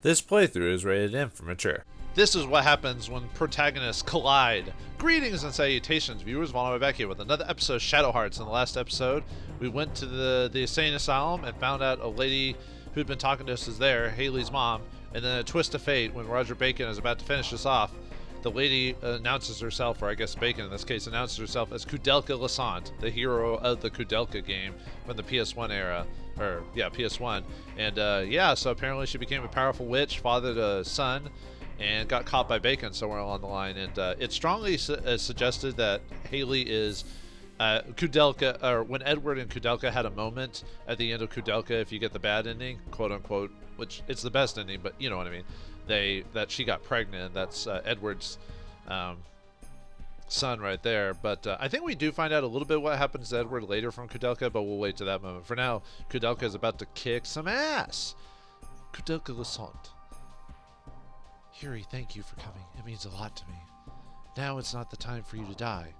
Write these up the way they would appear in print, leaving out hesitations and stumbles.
This playthrough is rated M for mature. This is what happens when protagonists collide. Greetings and salutations, viewers. Vauldemare back here with another episode of Shadow Hearts. In the last episode, we went to the insane asylum and found out a lady who'd been talking to us is there, Haley's mom. And then a twist of fate, when Roger Bacon is about to finish us off, the lady announces herself, or I guess Bacon in this case, announces herself as Koudelka Lasant, the hero of the Koudelka game from the PS1 era. Or, yeah, PS1. And, yeah, so apparently she became a powerful witch, fathered a son, and got caught by Bacon somewhere along the line. And it strongly suggested that Haley is Koudelka, or when Edward and Koudelka had a moment at the end of Koudelka, if you get the bad ending, quote unquote, which it's the best ending, but you know what I mean. That she got pregnant. That's Edward's son right there. But I think we do find out a little bit what happens to Edward later from Koudelka, but we'll wait to that moment. For now, Koudelka is about to kick some ass. Koudelka Lasant. Yuri, thank you for coming. It means a lot to me. Now it's not the time for you to die.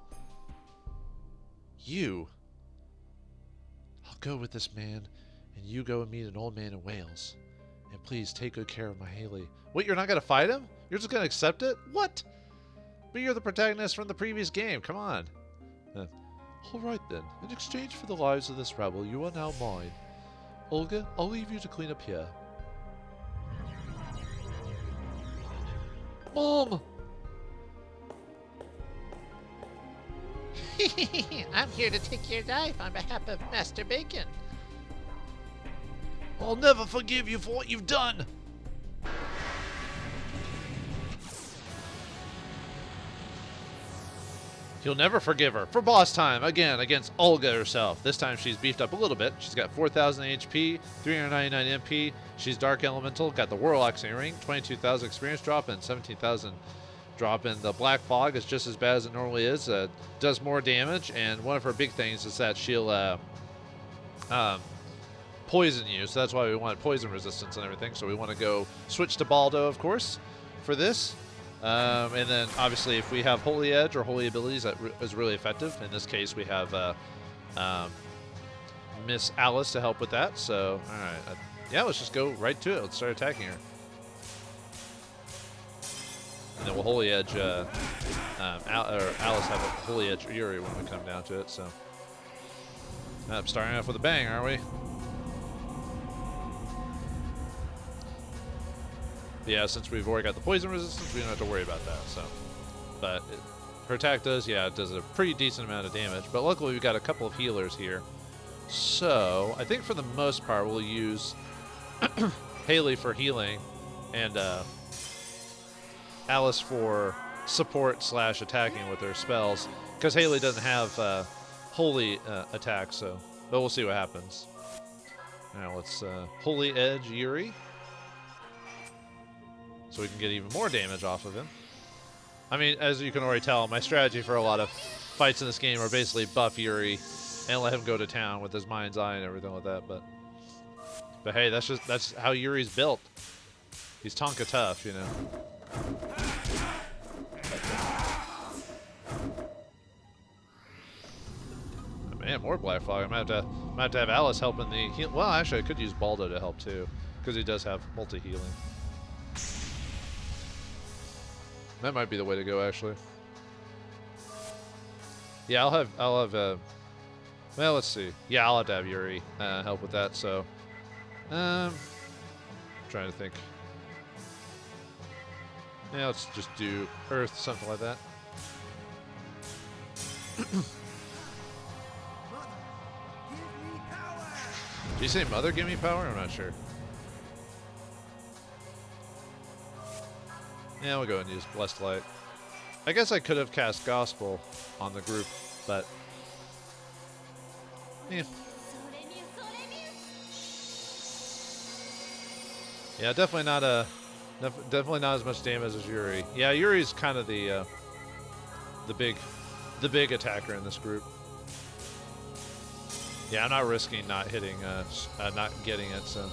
You? I'll go with this man, and you go and meet an old man in Wales. And please take good care of my Haley. What, you're not going to fight him? You're just going to accept it? What? But you're the protagonist from the previous game. Come on. All right then. In exchange for the lives of this rebel, you are now mine. Olga, I'll leave you to clean up here. Mom! I'm here to take your life on behalf of Master Bacon. I'll never forgive you for what you've done! He'll never forgive her. For boss time, again, against Olga herself. This time she's beefed up a little bit. She's got 4,000 HP, 399 MP. She's Dark Elemental, got the Warlock's Ring, 22,000 experience drop, and 17,000 drop. And the Black Fog is just as bad as it normally is. Does more damage, and one of her big things is that she'll poison you. So that's why we want poison resistance and everything. So we want to go switch to Baldo, of course, for this. And then obviously if we have Holy Edge or Holy Abilities, that is really effective. In this case we have Miss Alice to help with that. So alright, yeah, let's just go right to it. Let's start attacking her. And then we'll Holy Edge Alice have a Holy Edge Yuri when we come down to it. So I'm starting off with a bang, aren't we? Yeah, since we've already got the poison resistance, we don't have to worry about that. So, but her attack does, yeah, it does a pretty decent amount of damage. But luckily, we've got a couple of healers here. So I think for the most part, we'll use Haley for healing and Alice for support / attacking with her spells, because Haley doesn't have holy attack. So, but we'll see what happens. Now let's Holy Edge Yuri, so we can get even more damage off of him. I mean, as you can already tell, my strategy for a lot of fights in this game are basically buff Yuri and let him go to town with his mind's eye and everything like that. But hey, that's how Yuri's built. He's Tonka tough, you know. Oh, man, more Black Fog. I might have to have Alice helping the heal. Well, actually, I could use Baldo to help too, because he does have multi-healing. That might be the way to go, actually. Yeah, I'll have, well, let's see. Yeah, I'll have to have Yuri help with that, so. Trying to think. Yeah, let's just do Earth, something like that. Did you say Mother give me power? I'm not sure. Yeah, we'll go and use Blessed Light. I guess I could have cast Gospel on the group, but yeah. Yeah, definitely not as much damage as Yuri. Yeah, Yuri's kind of the big attacker in this group. Yeah, I'm not risking not hitting, not getting it. So.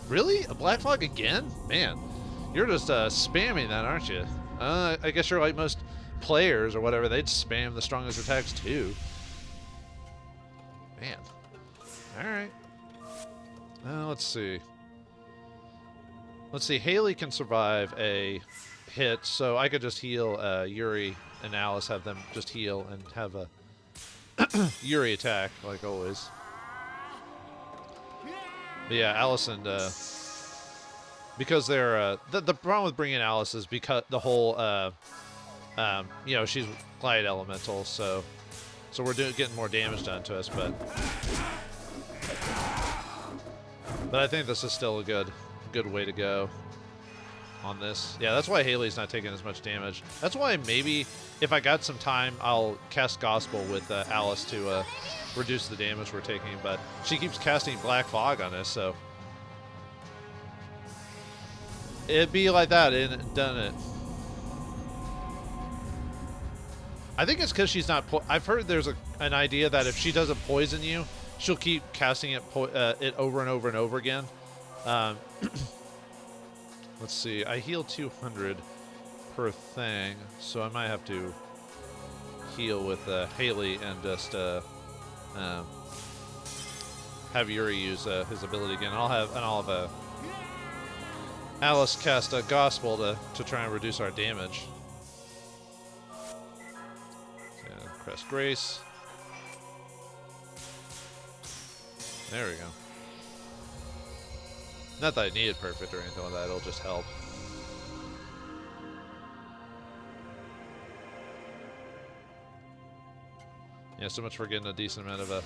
Really? A Black Fog again? Man, you're just spamming that, aren't you? I guess you're like most players or whatever, they'd spam the strongest attacks too. Man. Alright. Let's see. Let's see, Haley can survive a hit, so I could just heal Yuri and Alice, have them just heal and have a Yuri attack, like always. But yeah, Alice and because they're the problem with bringing Alice is because the whole you know, she's Glide Elemental, so we're getting more damage done to us, but I think this is still a good way to go on this. Yeah, that's why Haley's not taking as much damage. That's why maybe if I got some time, I'll cast Gospel with Alice to reduce the damage we're taking, but she keeps casting Black Fog on us, so it'd be like that, doesn't it? I think it's because she's not. I've heard there's an idea that if she doesn't poison you, she'll keep casting it over and over and over again. Let's see. I heal 200 per thing, so I might have to heal with Haley and just have Yuri use his ability again. I'll have Alice cast a Gospel to try and reduce our damage. Press Grace. There we go. Not that I need it perfect or anything like that, it'll just help. Yeah, so much for getting a decent amount of a...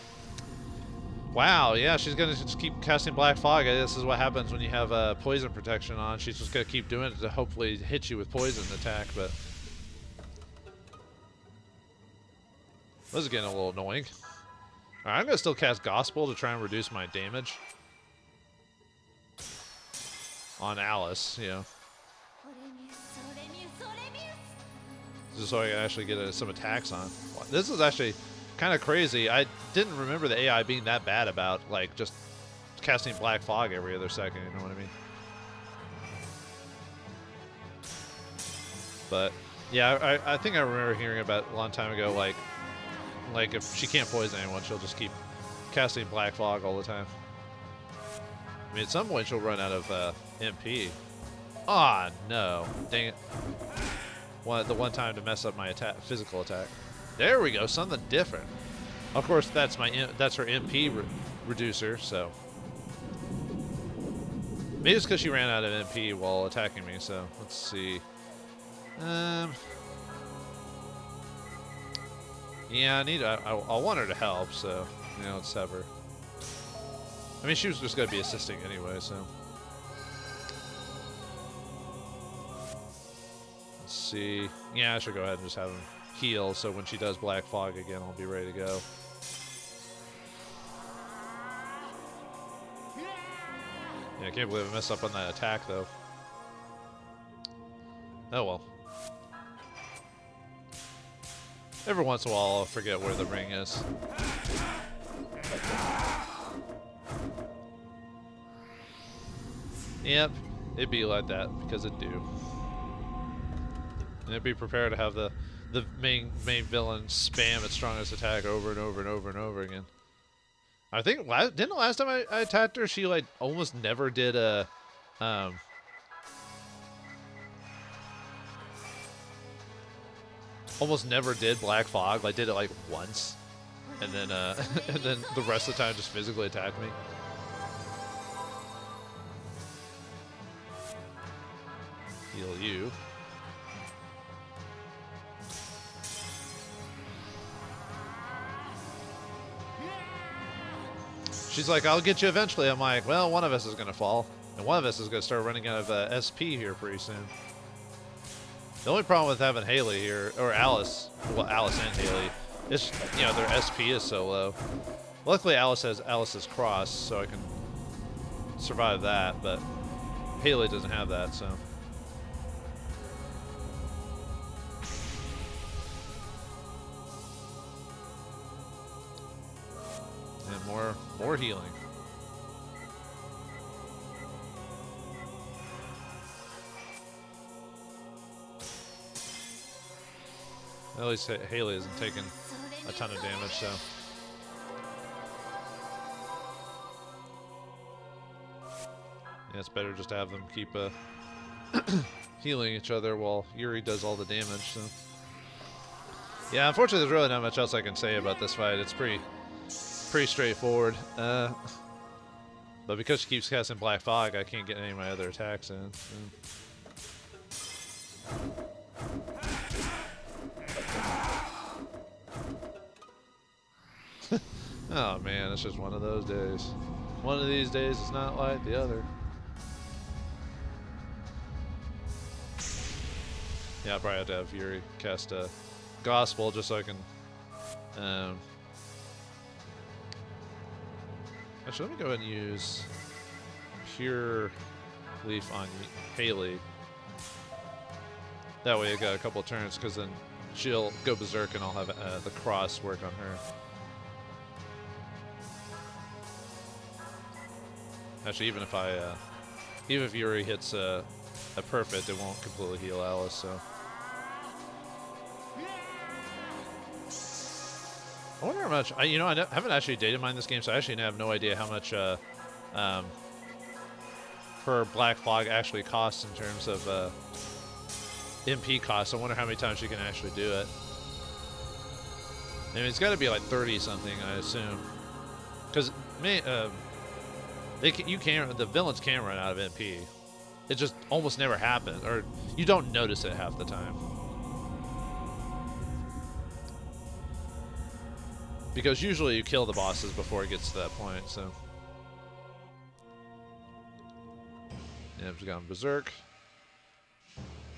Wow, yeah, she's gonna just keep casting Black Fog. This is what happens when you have poison protection on. She's just gonna keep doing it to hopefully hit you with poison attack, but... This is getting a little annoying. Alright, I'm going to still cast Gospel to try and reduce my damage. On Alice, you know. Just so I can actually get some attacks on. This is actually kind of crazy. I didn't remember the AI being that bad about, like, just casting Black Fog every other second, you know what I mean? But, yeah, I think I remember hearing about a long time ago, like if she can't poison anyone, she'll just keep casting Black Fog all the time. I mean, at some point she'll run out of MP. Ah, no. Dang it. The one time to mess up my physical attack. There we go, something different. Of course, that's her MP reducer, so. Maybe it's because she ran out of MP while attacking me, so let's see. Yeah, I want her to help, so, you know, let's have her. I mean, she was just going to be assisting anyway, so. Let's see. Yeah, I should go ahead and just have him heal, so when she does Black Fog again, I'll be ready to go. Yeah, I can't believe I messed up on that attack, though. Oh, well. Every once in a while, I'll forget where the ring is. Yep, it'd be like that, because it do. And it'd be prepared to have the main villain spam its strongest attack over and over and over and over again. I think, didn't the last time I attacked her, she, like, almost never did a, almost never did Black Fog, like did it like once, and then and then the rest of the time just physically attacked me. Heal you. She's like, I'll get you eventually. I'm like, well, one of us is gonna fall, and one of us is gonna start running out of SP here pretty soon. The only problem with having Haley here, or Alice, well, Alice and Haley, is, you know, their SP is so low. Luckily, Alice has Alice's cross, so I can survive that, but Haley doesn't have that, so. And more healing. At least Haley isn't taking a ton of damage, so. Yeah, it's better just to have them keep healing each other while Yuri does all the damage, so. Yeah, unfortunately there's really not much else I can say about this fight. It's pretty straightforward. But because she keeps casting Black Fog, I can't get any of my other attacks in. Oh man, it's just one of those days. One of these days is not like the other. Yeah, I'll probably have to have Yuri cast a Gospel just so I can... Actually, let me go ahead and use Pure Leaf on Haley. That way I got a couple of turns, because then she'll go berserk and I'll have the cross work on her. Actually, even if Yuri hits a perfect, it won't completely heal Alice, so. I wonder how much, I haven't actually data mined this game, so I actually have no idea how much her Black Fog actually costs in terms of MP costs. I wonder how many times you can actually do it. I mean, it's got to be like 30 something, I assume, because the villains can run out of MP. It just almost never happens, or you don't notice it half the time. Because usually you kill the bosses before it gets to that point, so. Yeah, we've gone berserk.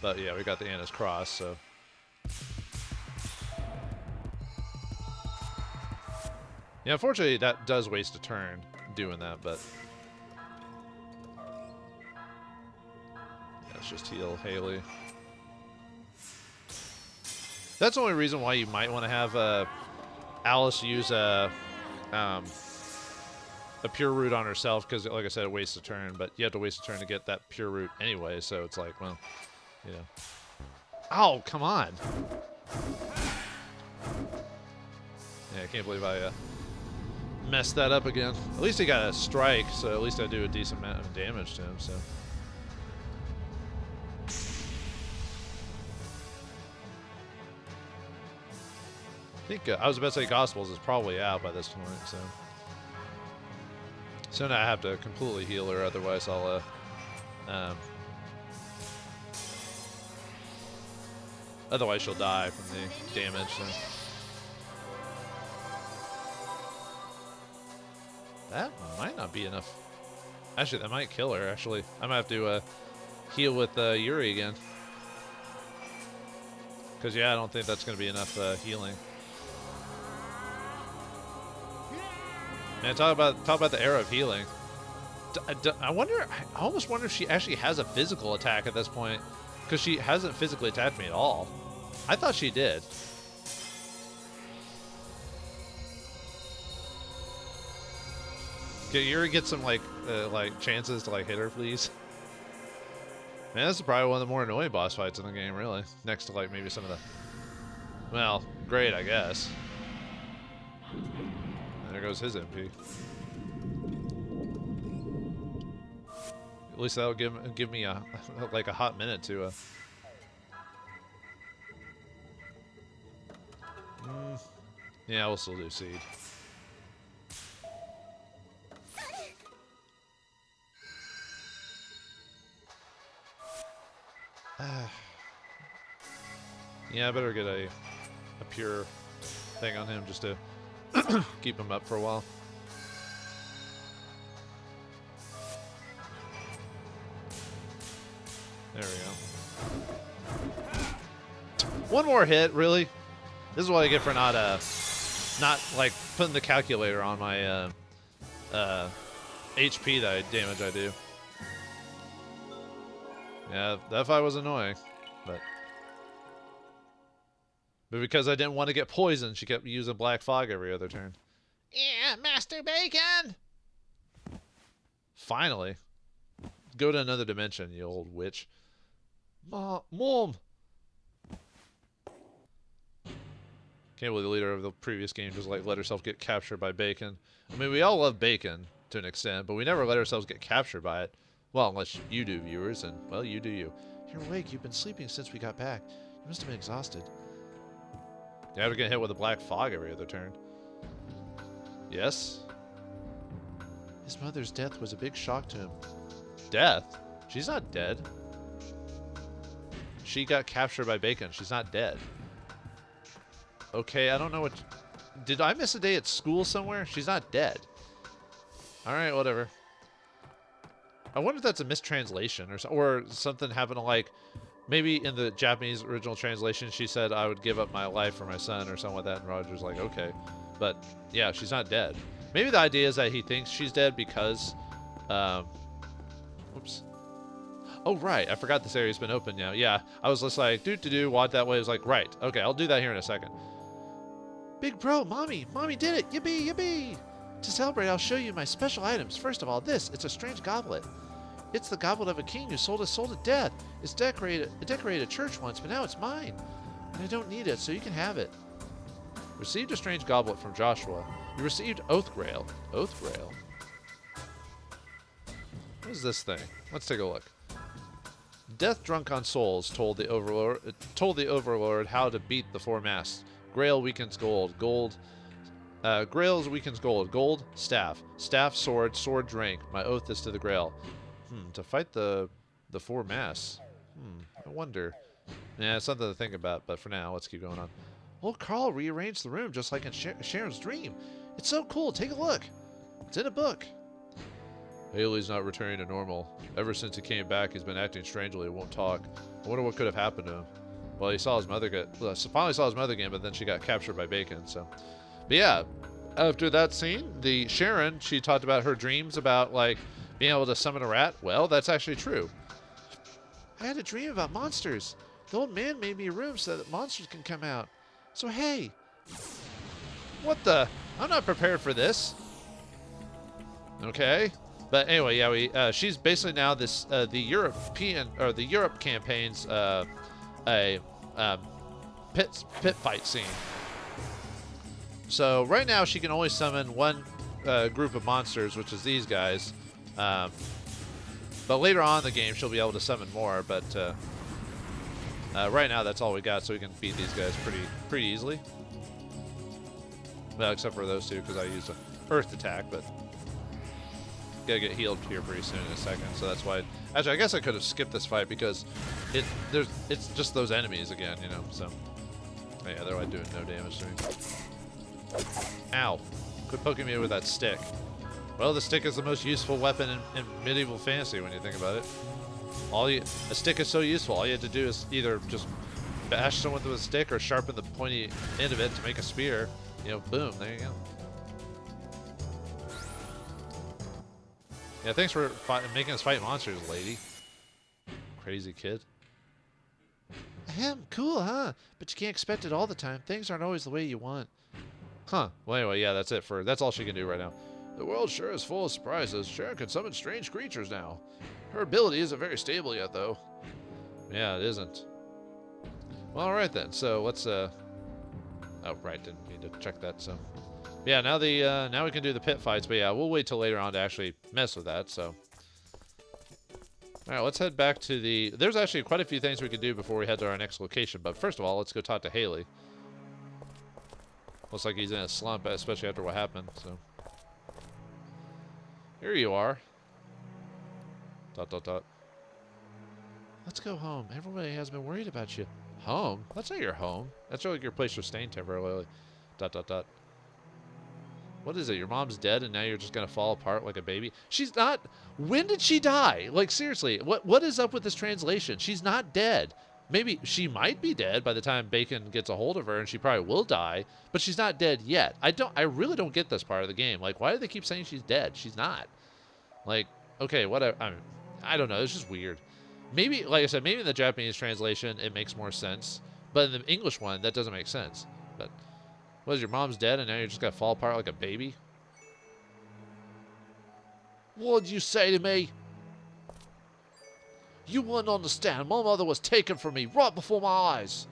But yeah, we got the Anna's Cross, so. Yeah, unfortunately that does waste a turn doing that, but. Yeah, let's just heal Haley. That's the only reason why you might want to have Alice use a pure root on herself, because like I said, it wastes a turn, but you have to waste a turn to get that pure root anyway, so it's like, well, you know. Oh, come on. Yeah, I can't believe I messed that up again. At least he got a strike, so at least I do a decent amount of damage to him, so. I think I was about to say Gospels is probably out by this point, so. So now I have to completely heal her, otherwise I'll otherwise she'll die from the damage. So. That might not be enough. Actually, that might kill her. Actually, I might have to heal with Yuri again. Because yeah, I don't think that's going to be enough healing. Man, talk about the era of healing. I almost wonder if she actually has a physical attack at this point, because she hasn't physically attacked me at all. I thought she did. Can Yuri get some like chances to like hit her, please? Man, this is probably one of the more annoying boss fights in the game, really. Next to like maybe some of the, well, great, I guess. There goes his MP. At least that'll give me a like a hot minute to yeah, we'll still do seed. Yeah, I better get a pure thing on him just to keep him up for a while. There we go. One more hit, really? This is what I get for not like putting the calculator on my HP damage I do. Yeah, that fight was annoying, but because I didn't want to get poisoned, she kept using Black Fog every other turn. Yeah, Master Bacon! Finally. Go to another dimension, you old witch. Mom! Can't believe the leader of the previous game just like let herself get captured by bacon. I mean, we all love bacon to an extent, but we never let ourselves get captured by it. Well, unless you do, viewers, and, well, you do you. You're awake. You've been sleeping since we got back. You must have been exhausted. You ever get hit with a black fog every other turn? Yes? His mother's death was a big shock to him. Death? She's not dead. She got captured by bacon. She's not dead. Okay, I don't know what... Did I miss a day at school somewhere? She's not dead. Alright, whatever. I wonder if that's a mistranslation or something happened to, like... Maybe in the Japanese original translation, she said, I would give up my life for my son or something like that, and Roger's like, okay. But, yeah, she's not dead. Maybe the idea is that he thinks she's dead because... Oops. Oh, right. I forgot this area's been open now. Yeah, I was just like, do, walk that way. I was like, right. Okay, I'll do that here in a second. Big bro, Mommy did it. Yippee, yippee. To celebrate, I'll show you my special items. First of all, this. It's a strange goblet. It's the goblet of a king who sold his soul to death. It decorated a church once, but now it's mine. And I don't need it, so you can have it. Received a strange goblet from Joshua. You received Oath Grail. Oath Grail? What is this thing? Let's take a look. Death drunk on souls told the overlord how to beat the four masks. Grail weakens gold. Grails weakens gold. Gold, staff. Staff, sword. Sword, drink. My oath is to the Grail. To fight the four masks. I wonder. Yeah, it's something to think about, but for now, let's keep going on. Old Carl rearranged the room just like in Sharon's dream. It's so cool. Take a look. It's in a book. Haley's not returning to normal. Ever since he came back, he's been acting strangely. He won't talk. I wonder what could have happened to him. Well, he saw his mother finally saw his mother again, but then she got captured by Bacon. So, but yeah, after that scene, the Sharon, she talked about her dreams about like being able to summon a rat. Well, that's actually true. I had a dream about monsters. The old man made me a room so that monsters can come out. So hey, what the? I'm not prepared for this. Okay. But anyway, yeah, she's basically now this the Europe campaign's a pit fight scene. So right now she can only summon one group of monsters, which is these guys. But later on in the game she'll be able to summon more. But right now that's all we got, so we can beat these guys pretty easily. Well, except for those two because I used an earth attack, but. Gotta get healed here pretty soon in a second, so that's why. Actually, I guess I could have skipped this fight because it's just those enemies again, you know. So yeah, they're like doing no damage to me. Ow! Quit poking me with that stick. Well, the stick is the most useful weapon in medieval fantasy when you think about it. A stick is so useful. All you have to do is either just bash someone with a stick or sharpen the pointy end of it to make a spear. You know, boom, there you go. Yeah, thanks for making us fight monsters, lady. Crazy kid. Ahem, cool, huh? But you can't expect it all the time. Things aren't always the way you want. Huh. Well, anyway, yeah, that's all she can do right now. The world sure is full of surprises. Sharon can summon strange creatures now. Her ability isn't very stable yet, though. Yeah, it isn't. Well, alright then. So, let's, Oh, right, didn't mean to check that, so... Yeah, now we can do the pit fights, but yeah, we'll wait till later on to actually mess with that, so. Alright, let's head back to the... There's actually quite a few things we could do before we head to our next location, but first of all, let's go talk to Haley. Looks like he's in a slump, especially after what happened, so. Here you are. ... Let's go home. Everybody has been worried about you. Home? That's not your home. That's like your place you're staying temporarily. ... What is it? Your mom's dead and now you're just going to fall apart like a baby? She's not. When did she die? Like, seriously, what is up with this translation? She's not dead. Maybe she might be dead by the time Bacon gets a hold of her and she probably will die, but she's not dead yet. I really don't get this part of the game. Like, why do they keep saying she's dead? She's not. Like, okay, whatever. I don't know. It's just weird. Maybe, like I said, maybe in the Japanese translation it makes more sense, but in the English one that doesn't make sense. But what is your mom's dead and now you're just gonna fall apart like a baby? What'd you say to me? You wouldn't understand. My mother was taken from me right before my eyes.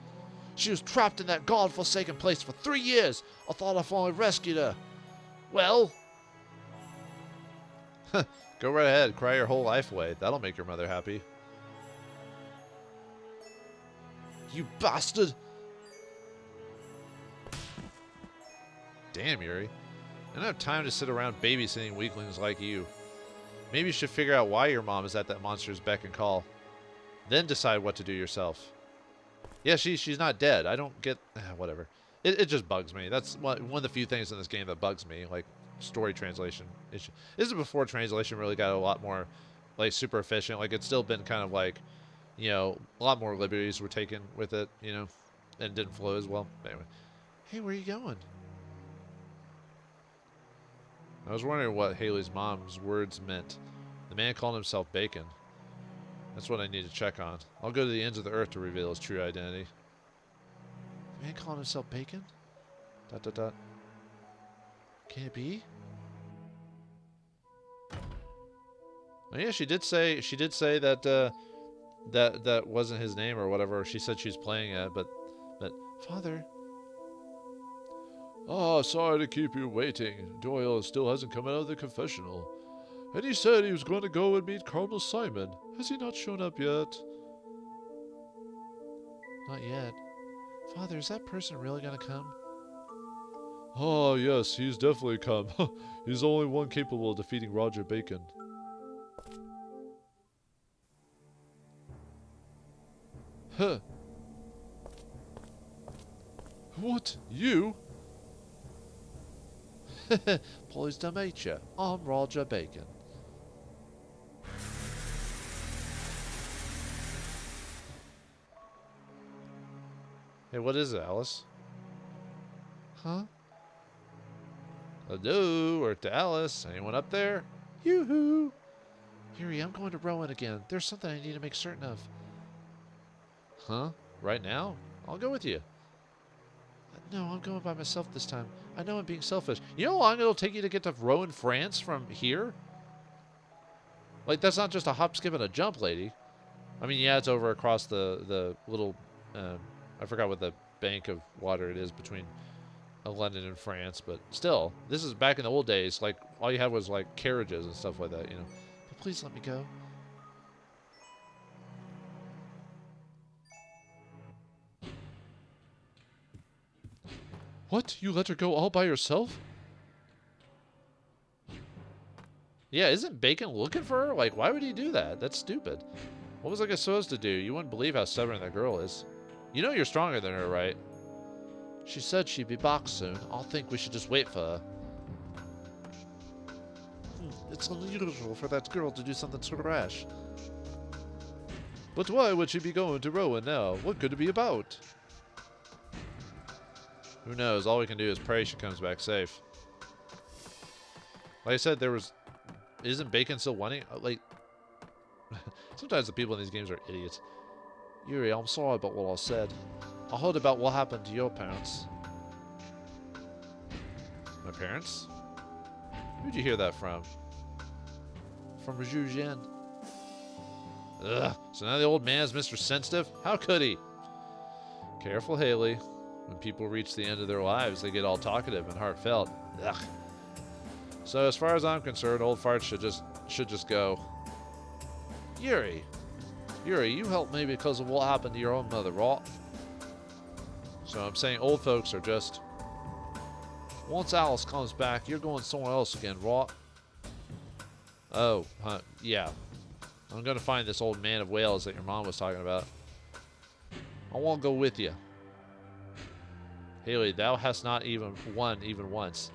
She was trapped in that god-forsaken place for 3 years. I thought I finally rescued her. Well? Go right ahead. Cry your whole life away. That'll make your mother happy. You bastard! Damn, Yuri. I don't have time to sit around babysitting weaklings like you. Maybe you should figure out why your mom is at that monster's beck and call. Then decide what to do yourself. Yeah, she's not dead. I don't get... whatever. It just bugs me. That's one of the few things in this game that bugs me. Like, story translation. This is before translation really got a lot more, like, super efficient. Like, it's still been kind of like, you know, a lot more liberties were taken with it, you know, and didn't flow as well. Anyway. Hey, where are you going? I was wondering what Haley's mom's words meant. The man called himself Bacon. That's what I need to check on. I'll go to the ends of the earth to reveal his true identity. The man called himself Bacon? ... Can it be? Oh yeah, she did say that that wasn't his name or whatever. She said she's playing it, but Father. Oh, sorry to keep you waiting. Doyle still hasn't come out of the confessional. And he said he was going to go and meet Cardinal Simon. Has he not shown up yet? Not yet. Father, is that person really going to come? Oh, yes, he's definitely come. He's the only one capable of defeating Roger Bacon. Huh. What? You? Pleased to meet you. I'm Roger Bacon. Hey, what is it, Alice? Huh? Hello, or to Alice. Anyone up there? Yoo-hoo! Yuri, I'm going to Rowan again. There's something I need to make certain of. Huh? Right now? I'll go with you. No, I'm going by myself this time. I know I'm being selfish. You know how long it'll take you to get to Rowan, France from here? Like, that's not just a hop, skip, and a jump, lady. I mean, yeah, it's over across the little... I forgot what the bank of water it is between London and France, but still, this is back in the old days. Like, all you had was, like, carriages and stuff like that, you know. But please let me go. What? You let her go all by herself? Yeah, isn't Bacon looking for her? Like, why would he do that? That's stupid. What was I supposed to do? You wouldn't believe how stubborn that girl is. You know you're stronger than her, right? She said she'd be back soon. I think we should just wait for her. It's unusual for that girl to do something so rash. But why would she be going to Rowan now? What could it be about? Who knows? All we can do is pray she comes back safe. Like I said, there was... Isn't Bacon still wanting... Like... Sometimes the people in these games are idiots. Yuri, I'm sorry about what I said. I heard about what happened to your parents. My parents? Who'd you hear that from? From Zhu. Ugh. So now the old man's Mr. Sensitive? How could he? Careful, Haley. When people reach the end of their lives, they get all talkative and heartfelt. Ugh. So as far as I'm concerned, old farts should just go. Yuri, you helped me because of what happened to your own mother, right? So I'm saying old folks are just... Once Alice comes back, you're going somewhere else again, right? Oh, yeah. I'm going to find this old man of Wales that your mom was talking about. I want to go with you. Haley, thou hast not even won even once.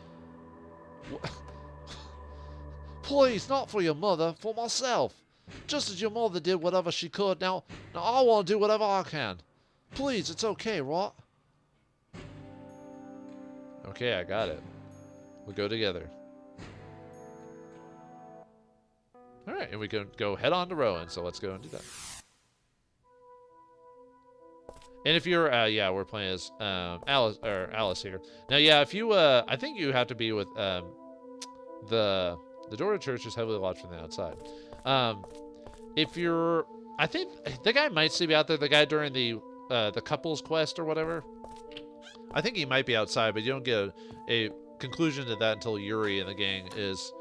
Please, not for your mother, for myself. Just as your mother did whatever she could, now I want to do whatever I can. Please, it's okay, right? Okay, I got it. We'll go together. Alright, and we can go head on to Rowan, so let's go and do that. And if you're, yeah, we're playing as Alice here. Now, yeah, if you, I think you have to be with the door to church is heavily locked from the outside. If you're, I think the guy might still be out there. The guy during the the couple's quest or whatever. I think he might be outside, but you don't get a conclusion to that until Yuri and the gang is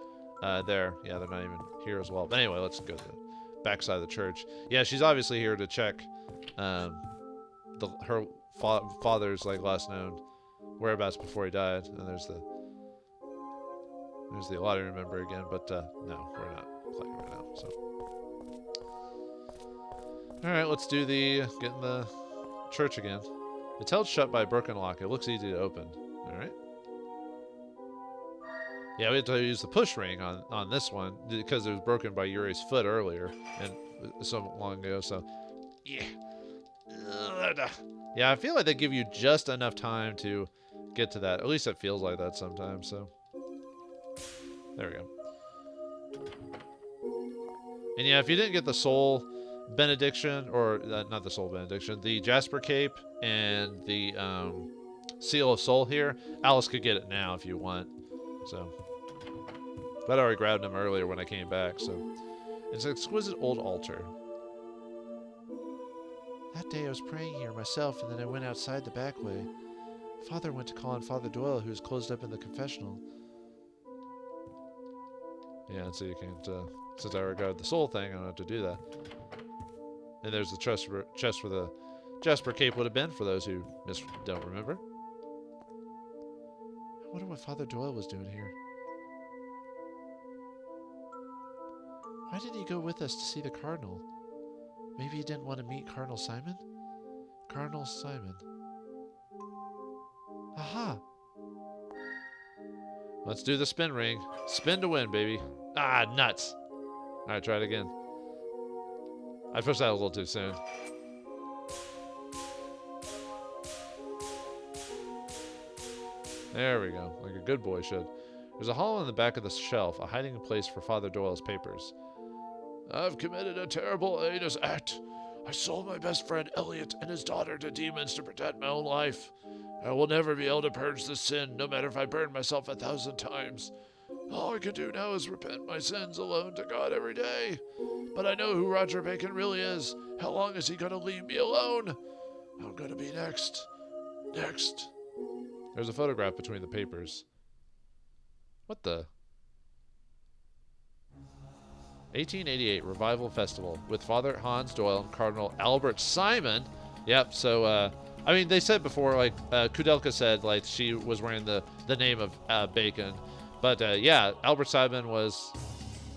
there. Yeah, they're not even here as well. But anyway, let's go to the backside of the church. Yeah, she's obviously here to check her father's like last known whereabouts before he died. And there's the lottery member again, but no, we're not playing right now. So, all right, let's do the get in the church again. It's held shut by a broken lock. It looks easy to open. All right. Yeah, we had to use the push ring on this one because it was broken by Yuri's foot earlier and so long ago. So, yeah. Yeah, I feel like they give you just enough time to get to that. At least it feels like that sometimes. So, there we go. And yeah, if you didn't get the soul benediction, or not the soul benediction, the Jasper cape and the seal of soul here, Alice could get it now if you want. So, but I already grabbed him earlier when I came back. So, it's an exquisite old altar. That day I was praying here myself, and then I went outside the back way. Father went to call on Father Doyle, who was closed up in the confessional. Yeah, and so you can't, since I regard the soul thing, I don't have to do that. And there's the chest where the Jasper cape would have been, for those who don't remember. I wonder what Father Doyle was doing here. Why didn't he go with us to see the Cardinal? Maybe he didn't want to meet Cardinal Simon? Cardinal Simon. Aha! Let's do the spin ring. Spin to win, baby. Ah, nuts. Alright, try it again. I pushed that a little too soon. There we go, like a good boy should. There's a hole in the back of the shelf, a hiding place for Father Doyle's papers. I've committed a terrible heinous act. I sold my best friend Elliot and his daughter to demons to protect my own life. I will never be able to purge this sin, no matter if I burn myself 1,000 times. All I can do now is repent my sins alone to God every day. But I know who Roger Bacon really is. How long is he going to leave me alone? I'm going to be next. Next. There's a photograph between the papers. What the? 1888 Revival Festival with Father Hans Doyle and Cardinal Albert Simon. Yep, so, I mean, they said before, like, Koudelka said, like, she was wearing the name of Bacon. But, yeah, Albert Simon was,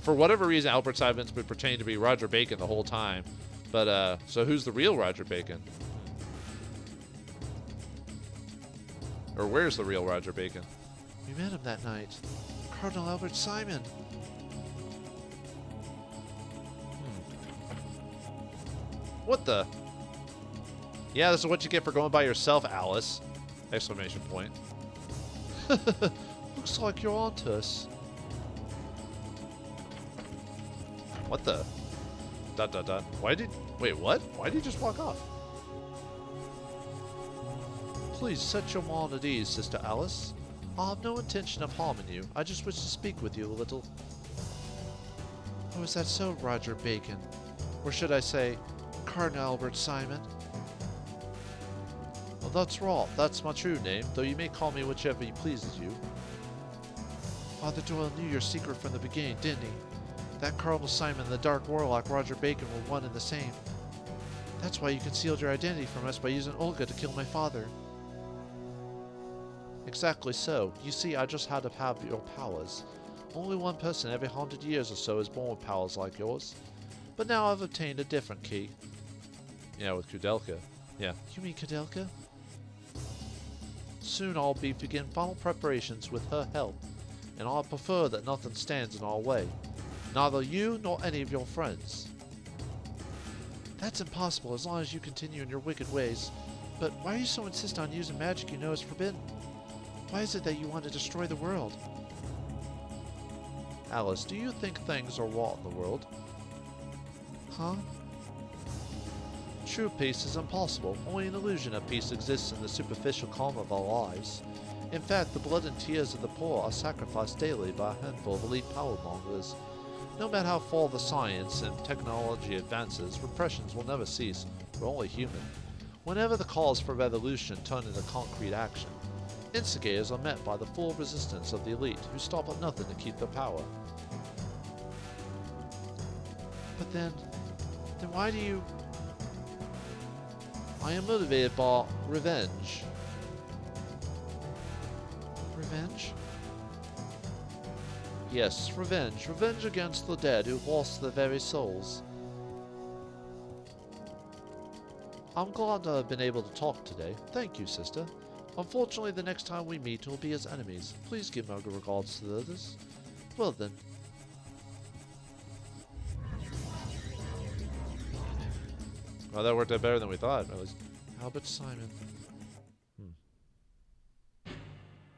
for whatever reason, Albert Simon's been pretending to be Roger Bacon the whole time. But, so who's the real Roger Bacon? Or where's the real Roger Bacon? We met him that night. Cardinal Albert Simon. What the? Yeah, this is what you get for going by yourself, Alice! Exclamation point. Looks like you're onto us. What the? ... Wait, what? Why did you just walk off? Please set your mind at ease, Sister Alice. I have no intention of harming you. I just wish to speak with you a little. Oh, is that so, Roger Bacon? Or should I say, Cardinal Albert Simon? Well, that's right. That's my true name, though you may call me whichever pleases you. Father Doyle knew your secret from the beginning, didn't he? That Cardinal Simon and the Dark Warlock Roger Bacon were one and the same. That's why you concealed your identity from us by using Olga to kill my father. Exactly so. You see, I just had to have your powers. Only one person every 100 years or so is born with powers like yours. But now I've obtained a different key. Yeah, with Koudelka. Yeah. You mean Koudelka? Soon I'll begin final preparations with her help, and I prefer that nothing stands in our way. Neither you nor any of your friends. That's impossible as long as you continue in your wicked ways. But why are you so insistent on using magic you know is forbidden? Why is it that you want to destroy the world? Alice, do you think things are right in the world? Huh? True peace is impossible. Only an illusion of peace exists in the superficial calm of our lives. In fact, the blood and tears of the poor are sacrificed daily by a handful of elite powermongers. No matter how far the science and technology advances, repressions will never cease. We're only human. Whenever the calls for revolution turn into concrete action, instigators are met by the full resistance of the elite, who stop at nothing to keep their power. But then why do you... I am motivated by revenge. Revenge? Yes, revenge. Revenge against the dead who lost their very souls. I'm glad to have been able to talk today. Thank you, sister. Unfortunately, the next time we meet will be as enemies. Please give my regards to the others. Well then. Well, that worked out better than we thought, at least. Albert Simon.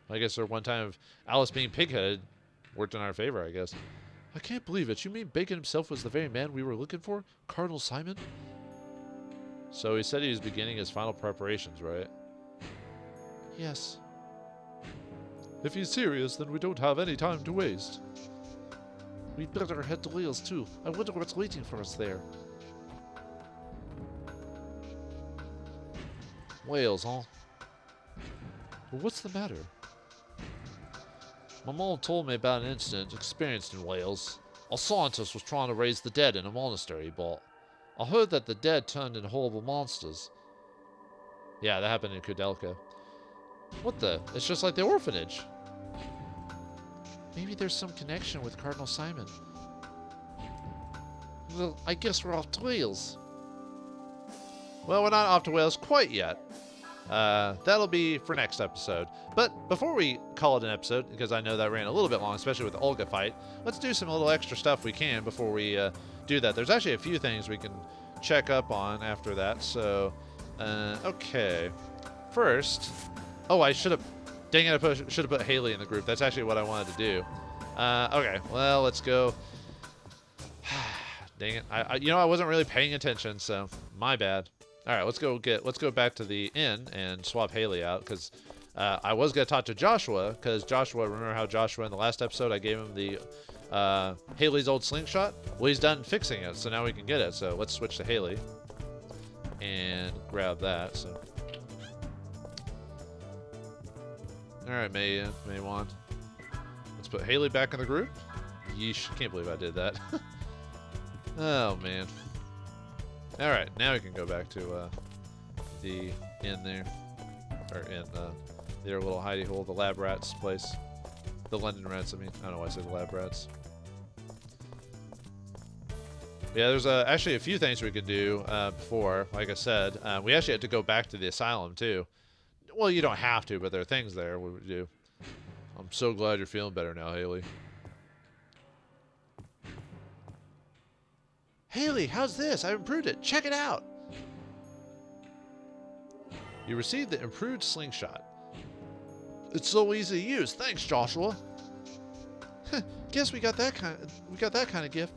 I guess our one time of Alice being pig-headed worked in our favor, I guess. I can't believe it. You mean Bacon himself was the very man we were looking for? Cardinal Simon? So he said he was beginning his final preparations, right? Yes. If he's serious, then we don't have any time to waste. We'd better head to Wales, too. I wonder what's waiting for us there. Wales, huh? Well, what's the matter? My mom told me about an incident experienced in Wales. A scientist was trying to raise the dead in a monastery he bought. I heard that the dead turned into horrible monsters. Yeah, that happened in Koudelka. What the? It's just like the orphanage. Maybe there's some connection with Cardinal Simon. Well, I guess we're off to Wales. Well, we're not off to Wales quite yet. That'll be for next episode. But before we call it an episode, because I know that ran a little bit long, especially with the Olga fight, let's do some little extra stuff we can before we do that. There's actually a few things we can check up on after that. So, okay. First, oh, I should have, dang it, I should have put Haley in the group. That's actually what I wanted to do. Okay, well, let's go. Dang it, I wasn't really paying attention, so my bad. All right, let's go back to the inn and swap Haley out, because I was gonna talk to Joshua, because Joshua, remember how Joshua in the last episode I gave him the Haley's old slingshot? Well, he's done fixing it, so now we can get it. So let's switch to Haley and grab that. So, all right, Maywan, let's put Haley back in the group. Yeesh, can't believe I did that. Oh man. All right, now we can go back to the inn there, or in their little hidey hole, the lab rats place, the London rats. I mean, I don't know why I said the lab rats. Yeah, there's actually a few things we could do before. Like I said, we actually had to go back to the asylum too. Well, you don't have to, but there are things there we would do. I'm so glad you're feeling better now, Haley. Haley, how's this? I improved it. Check it out. You received the improved slingshot. It's so easy to use. Thanks, Joshua. Guess we got that kind of gift.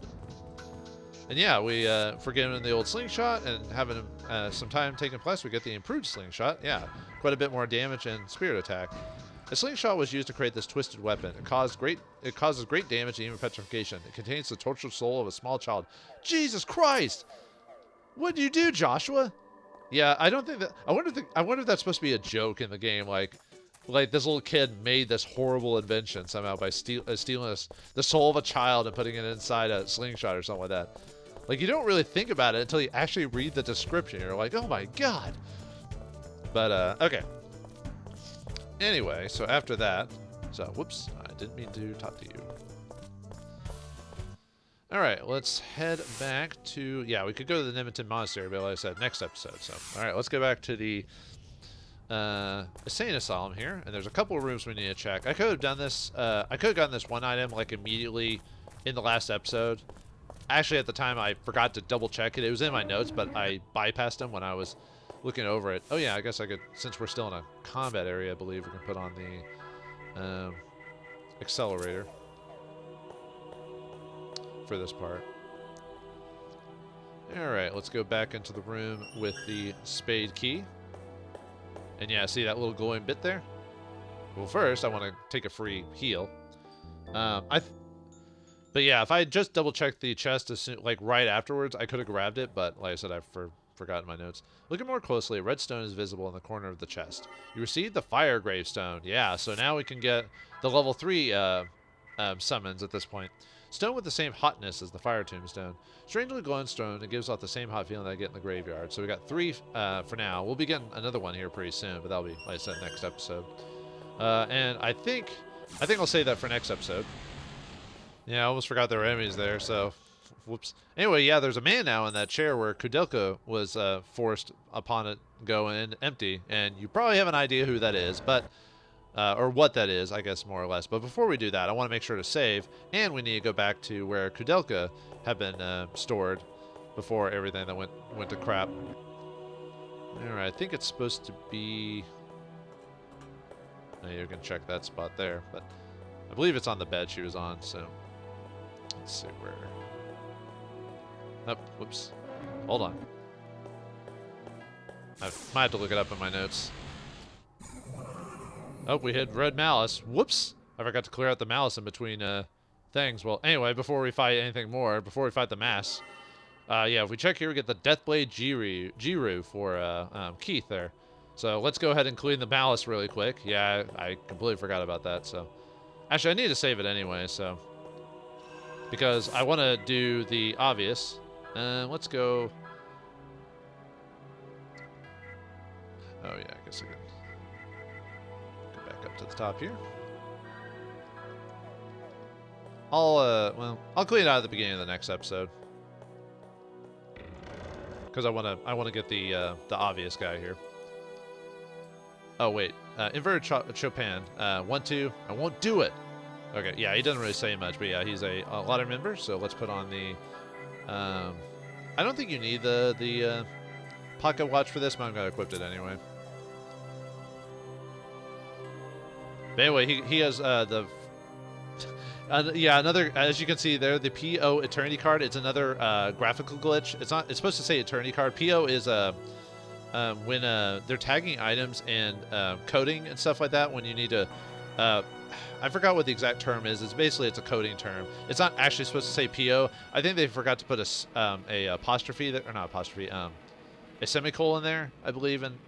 And yeah, we for getting the old slingshot and having some time taking place, we get the improved slingshot. Yeah, quite a bit more damage and spirit attack. A slingshot was used to create this twisted weapon. It causes great damage and even petrification. It contains the tortured soul of a small child. Jesus Christ! What did you do, Joshua? Yeah, I don't think that. I wonder if that's supposed to be a joke in the game. Like this little kid made this horrible invention somehow by stealing the soul of a child and putting it inside a slingshot or something like that. Like, you don't really think about it until you actually read the description. You're like, oh my god. But okay. Anyway, so after that, whoops, I didn't mean to talk to you. All right, let's head back to, yeah, we could go to the Nimington Monastery, but like I said, next episode. So, all right, let's go back to the insane asylum here, and there's a couple of rooms we need to check. I could have done this, I could have gotten this one item like immediately in the last episode. Actually, at the time, I forgot to double check it. It was in my notes, but I bypassed them when I was looking over it. Oh yeah, I guess I could, since we're still in a combat area, I believe we can put on the accelerator for this part. Alright, let's go back into the room with the spade key. And yeah, see that little glowing bit there? Well, first, I want to take a free heal. But yeah, if I had just double-checked the chest as soon, like right afterwards, I could have grabbed it, but like I said, for forgotten my notes. Looking more closely, a red stone is visible in the corner of the chest. You received the fire gravestone. Yeah, so now we can get the level 3 summons at this point. Stone with the same hotness as the fire tombstone. Strangely glowing stone, it gives off the same hot feeling that I get in the graveyard. So we got 3 for now. We'll be getting another one here pretty soon, but that'll be, like I said, next episode. And I think I'll save that for next episode. Yeah, I almost forgot there were enemies there, so whoops. Anyway, yeah, there's a man now in that chair where Koudelka was forced upon it going empty, and you probably have an idea who that is, but or what that is, I guess, more or less. But before we do that, I want to make sure to save, and we need to go back to where Koudelka had been stored before everything that went to crap. All right, I think it's supposed to be... Now you can check that spot there, but I believe it's on the bed she was on, so let's see where... Oh, whoops. Hold on. I might have to look it up in my notes. Oh, we hit red malice. Whoops! I forgot to clear out the malice in between things. Well, anyway, before we fight anything more, before we fight the mass, yeah, if we check here, we get the Deathblade Jiru for Keith there. So let's go ahead and clean the malice really quick. Yeah, I completely forgot about that. So actually, I need to save it anyway. So because I want to do the obvious. Let's go. Oh yeah, I guess I can go back up to the top here. I'll clean it out at the beginning of the next episode because I want to get the obvious guy here. Oh wait, inverted Chopin, 1-2. I won't do it. Okay, yeah, he doesn't really say much, but yeah, he's a ladder member. So let's put on the. I don't think you need the pocket watch for this, but I'm gonna equip it anyway. But anyway, he has the. Yeah, another, as you can see there, the PO Eternity card. It's another graphical glitch. It's supposed to say Eternity card. PO is when they're tagging items and coding and stuff like that. When you need to, I forgot what the exact term is. It's a coding term. It's not actually supposed to say PO. I think they forgot to put a apostrophe there, or not apostrophe, a semicolon there, I believe, in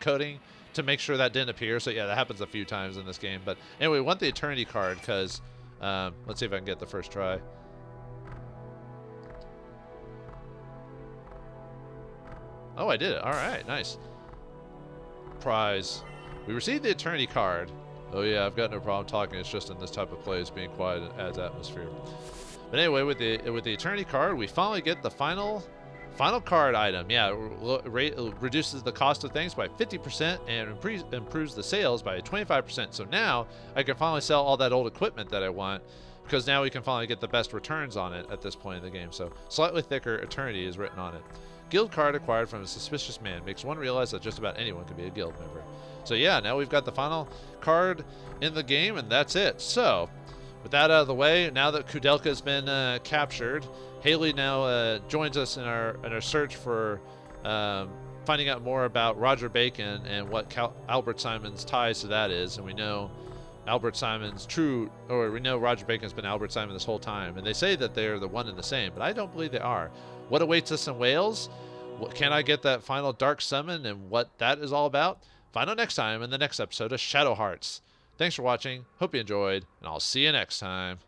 coding to make sure that didn't appear. So yeah, that happens a few times in this game. But anyway, we want the Eternity card because. Let's see if I can get the first try. Oh, I did it. All right, nice. Prize. We received the Eternity card. Oh yeah, I've got no problem talking. It's just in this type of place, being quiet adds atmosphere. But anyway, with the Eternity card, we finally get the final card item. Yeah, it reduces the cost of things by 50% and improves the sales by 25%. So now I can finally sell all that old equipment that I want because now we can finally get the best returns on it at this point in the game. So slightly thicker Eternity is written on it. Guild card acquired from a suspicious man makes one realize that just about anyone can be a guild member. So yeah, now we've got the final card in the game, and that's it. So with that out of the way, now that Koudelka has been captured, Haley now joins us in our search for finding out more about Roger Bacon and what Albert Simon's ties to that is. And we know Albert Simon's we know Roger Bacon's been Albert Simon this whole time. And they say that they're the one and the same, but I don't believe they are. What awaits us in Wales? Can I get that final dark summon and what that is all about? Find out next time in the next episode of Shadow Hearts. Thanks for watching. Hope you enjoyed, and I'll see you next time.